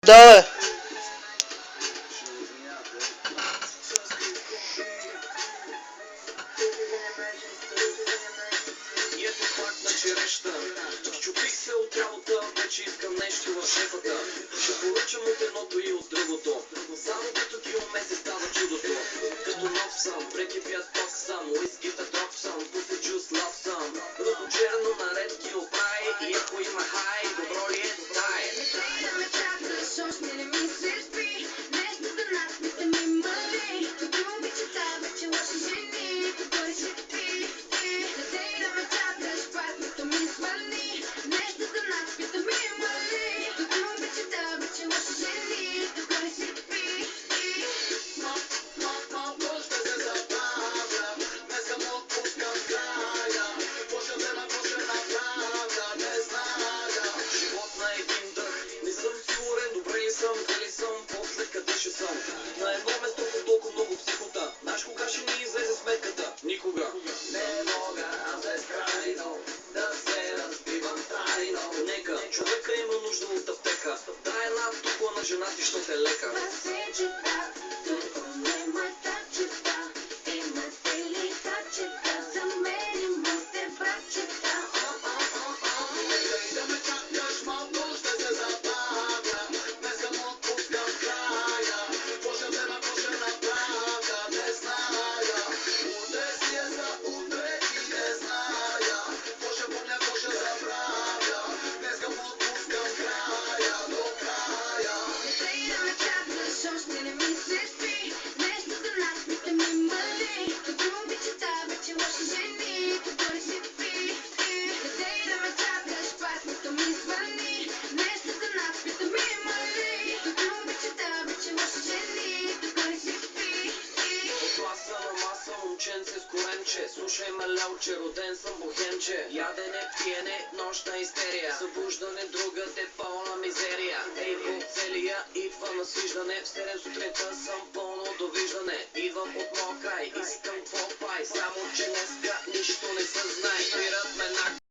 Да, И ето пак на череща. Чупих се от работа, вече искам нещо в шефата. Ще поръчам от едното и от другото. Само като киломесец става чудото. Като нов съм, прекипят ток съм, уискита дроб съм, пуси джус лав съм. Розочерно наред ги оправи и ако има хай, добро ли е дай. Живот на един дъх, не съм сигурен, добре ли съм, дали съм, после къде ще съм. На едно место по толкова много психота, знаеш кога ще ни излезе сметката? Никога. Не мога аз безкрайно да се разбивам трайно. Нека човека има нужда от аптека, дай една тупла на жена ти, що те лека. Момченце с коренче, слушай ме лелче, роден съм бухемче. Ядене, пиене, нощна истерия, събуждане, другаде, пълна мизерия. Ей, по целия идва насиждане, в 7 сутринта съм пълно довиждане. Идвам от моя край, искам твой пай, само че днеска